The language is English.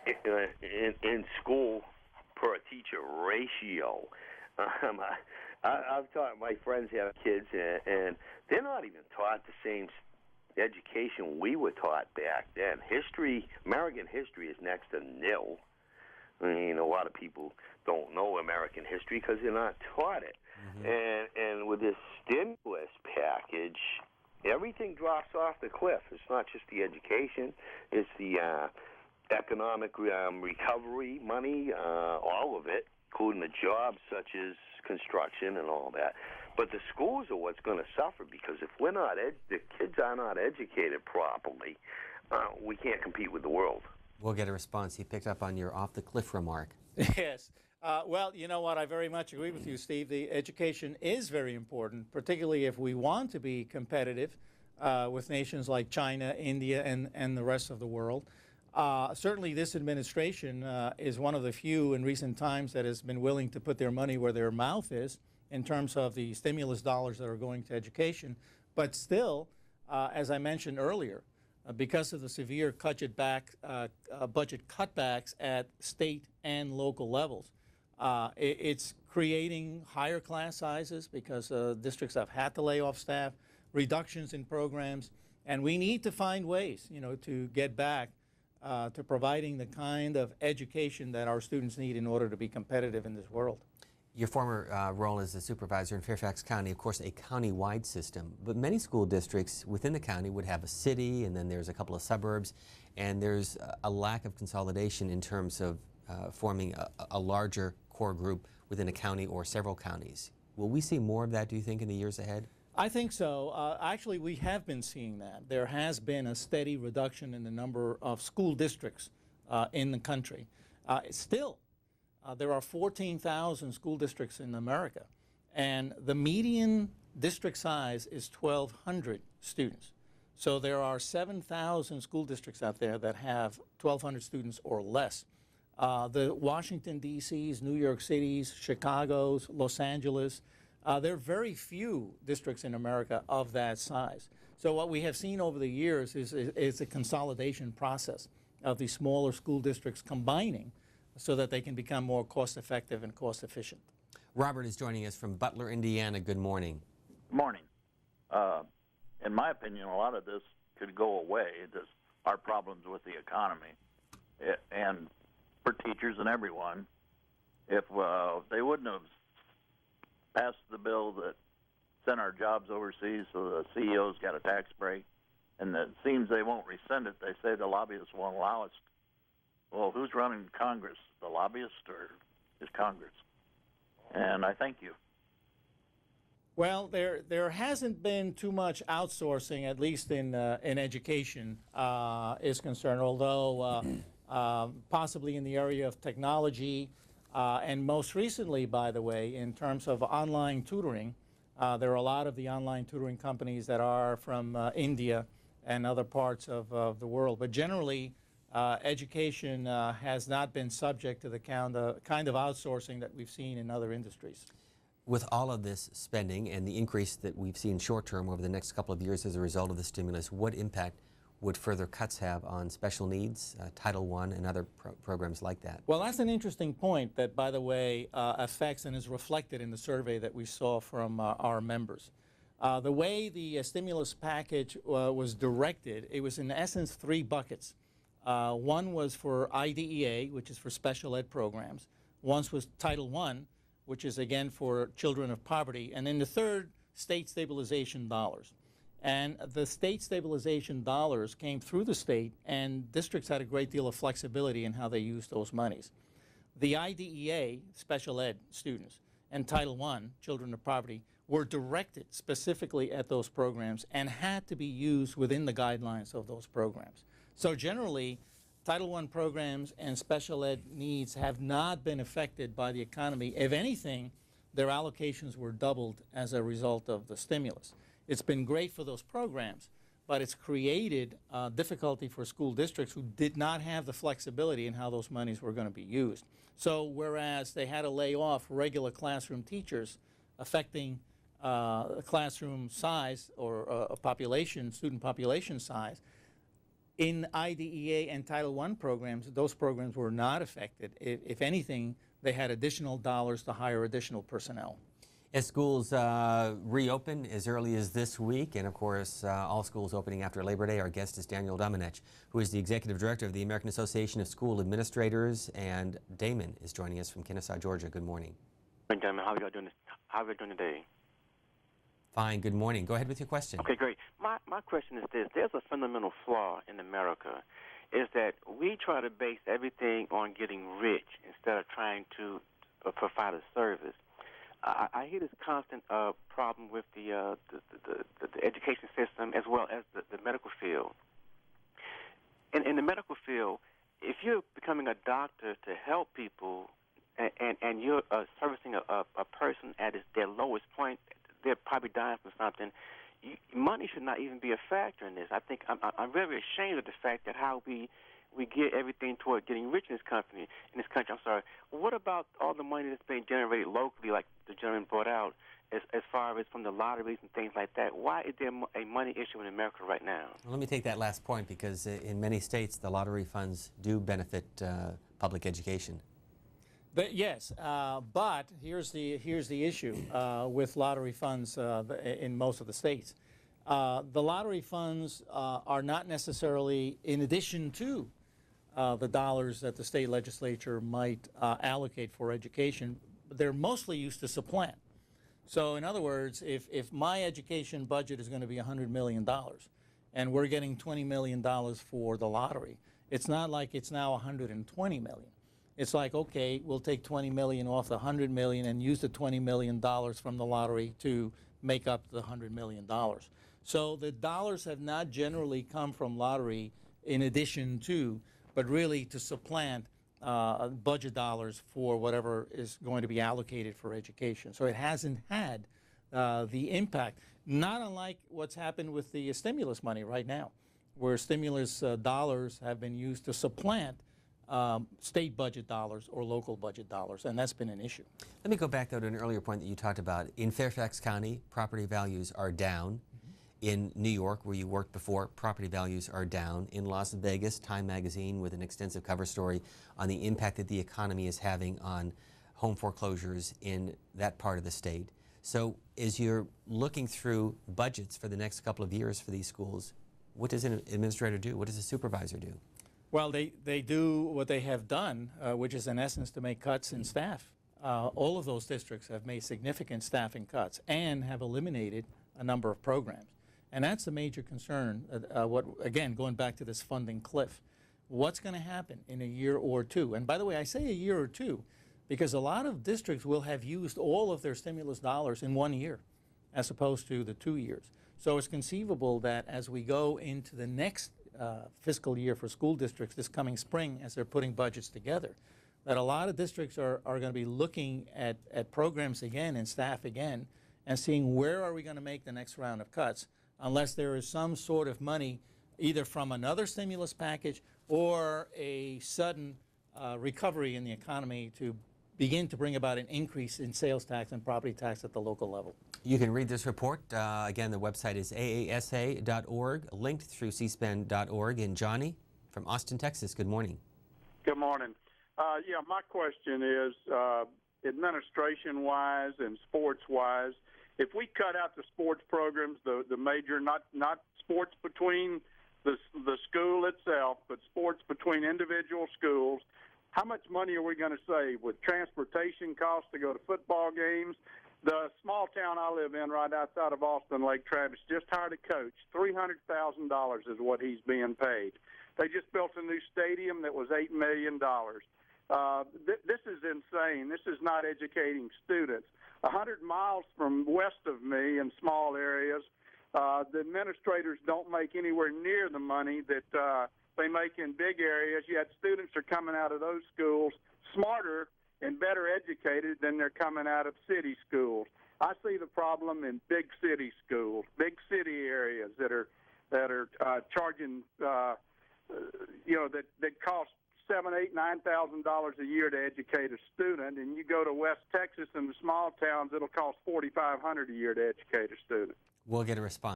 in school per teacher ratio. I've taught, my friends have kids, and they're not even taught the same education we were taught back then. American history is next to nil. I mean, a lot of people don't know American history because they're not taught it. Mm-hmm. And with this stimulus package, everything drops off the cliff. It's not just the education; it's the economic recovery money, all of it, including the jobs such as construction and all that. But the schools are what's going to suffer, because if we're not the kids are not educated properly, we can't compete with the world. We'll get a response. He picked up on your off-the-cliff remark. Yes. Well, you know what? I very much agree with you, Steve. The education is very important, particularly if we want to be competitive with nations like China, India, and the rest of the world. Certainly this administration is one of the few in recent times that has been willing to put their money where their mouth is in terms of the stimulus dollars that are going to education. But still, as I mentioned earlier, because of the severe budget cutbacks at state and local levels, it's creating higher class sizes because districts have had to lay off staff, reductions in programs, and we need to find ways, to get back to providing the kind of education that our students need in order to be competitive in this world. Your former role as a supervisor in Fairfax County, of course, a county-wide system, but many school districts within the county would have a city, and then there's a couple of suburbs, and there's a lack of consolidation in terms of forming a larger core group within a county or several counties. Will we see more of that, do you think, in the years ahead? I think so. Actually, we have been seeing that. There has been a steady reduction in the number of school districts in the country. Still, there are 14,000 school districts in America, and the median district size is 1,200 students. So there are 7,000 school districts out there that have 1,200 students or less. The Washington, D.C.'s, New York City's, Chicago's, Los Angeles, there are very few districts in America of that size. So what we have seen over the years is a consolidation process of these smaller school districts combining so that they can become more cost-effective and cost-efficient. Robert is joining us from Butler, Indiana. Good morning. Good morning. In my opinion, a lot of this could go away, our problems with the economy, and for teachers and everyone, if they wouldn't have passed the bill that sent our jobs overseas so the CEOs got a tax break, and it seems they won't rescind it. They say the lobbyists won't allow us. Well, who's running Congress, the lobbyists or is Congress? And I thank you. Well, there hasn't been too much outsourcing, at least in education, is concerned, although possibly in the area of technology, and most recently, by the way, in terms of online tutoring, there are a lot of the online tutoring companies that are from India and other parts of the world. But generally, education has not been subject to the kind of outsourcing that we've seen in other industries. With all of this spending and the increase that we've seen short term over the next couple of years as a result of the stimulus, what impact would further cuts have on special needs, Title I, and other programs like that? Well, that's an interesting point that, by the way, affects and is reflected in the survey that we saw from our members. The way the stimulus package was directed, it was in essence 3 buckets. One was for IDEA, which is for special ed programs. One was Title I, which is again for children of poverty. And then the third, state stabilization dollars. And the state stabilization dollars came through the state, and districts had a great deal of flexibility in how they used those monies. The IDEA, special ed students, and Title I, children of poverty, were directed specifically at those programs and had to be used within the guidelines of those programs. So generally, Title I programs and special ed needs have not been affected by the economy. If anything, their allocations were doubled as a result of the stimulus. It's been great for those programs, but it's created difficulty for school districts who did not have the flexibility in how those monies were going to be used. So whereas they had to lay off regular classroom teachers, affecting classroom size or student population size, In IDEA and Title I programs, those programs were not affected. If anything, they had additional dollars to hire additional personnel. As schools reopen as early as this week, and of course all schools opening after Labor Day, our guest is Daniel Domenech, who is the Executive Director of the American Association of School Administrators, and Damon is joining us from Kennesaw, Georgia. Good morning. Hey, Damon, how are you doing? How are you doing today? Fine, good morning. Go ahead with your question. Okay, great. My question is this. There's a fundamental flaw in America, is that we try to base everything on getting rich instead of trying to provide a service. I hear this constant problem with the education system as well as the medical field. In the medical field, if you're becoming a doctor to help people and you're servicing a person at their lowest point, they're probably dying from something, money should not even be a factor in this. I think I'm very ashamed of the fact that how we get everything toward getting rich in this country. I'm sorry. What about all the money that's being generated locally, like the gentleman brought out, as far as from the lotteries and things like that? Why is there a money issue in America right now? Well, let me take that last point, because in many states the lottery funds do benefit public education. But yes, but here's the issue with lottery funds in most of the states. The lottery funds are not necessarily in addition to the dollars that the state legislature might allocate for education. They're mostly used to supplant. So in other words, if my education budget is going to be $100 million and we're getting $20 million for the lottery, it's not like it's now $120 million. It's like, okay, we'll take $20 million off the $100 million and use the $20 million from the lottery to make up the $100 million. So the dollars have not generally come from lottery in addition to, but really to supplant budget dollars for whatever is going to be allocated for education. So it hasn't had the impact, not unlike what's happened with the stimulus money right now, where stimulus dollars have been used to supplant state budget dollars or local budget dollars, and that's been an issue. Let me go back, though, to an earlier point that you talked about. In Fairfax County, property values are down. In New York, where you worked before, property values are down. In Las Vegas, Time Magazine with an extensive cover story on the impact that the economy is having on home foreclosures in that part of the state. So as you're looking through budgets for the next couple of years for these schools, what does an administrator do? What does a supervisor do? Well, they do what they have done, which is in essence to make cuts in staff. All of those districts have made significant staffing cuts and have eliminated a number of programs. And that's the major concern, again, going back to this funding cliff. What's going to happen in a year or two? And by the way, I say a year or two because a lot of districts will have used all of their stimulus dollars in 1 year as opposed to the 2 years. So it's conceivable that as we go into the next fiscal year for school districts this coming spring, as they're putting budgets together, that a lot of districts are going to be looking at programs again and staff again and seeing where are we going to make the next round of cuts, unless there is some sort of money either from another stimulus package or a sudden recovery in the economy to begin to bring about an increase in sales tax and property tax at the local level. You can read this report. Again, the website is aasa.org, linked through cspan.org. And Johnny from Austin, Texas, good morning. Good morning. Yeah, my question is administration-wise and sports-wise, if we cut out the sports programs, the major, not sports between the school itself, but sports between individual schools, how much money are we going to save with transportation costs to go to football games? The small town I live in right outside of Austin, Lake Travis, just hired a coach. $300,000 is what he's being paid. They just built a new stadium that was $8 million. This is insane. This is not educating students. 100 miles from west of me in small areas, the administrators don't make anywhere near the money that they make in big areas, yet students are coming out of those schools smarter and better educated than they're coming out of city schools. I see the problem in big city schools, big city areas that are charging, that cost $7,000, $8,000, $9,000 a year to educate a student, and you go to West Texas and the small towns, it'll cost $4,500 a year to educate a student. We'll get a response.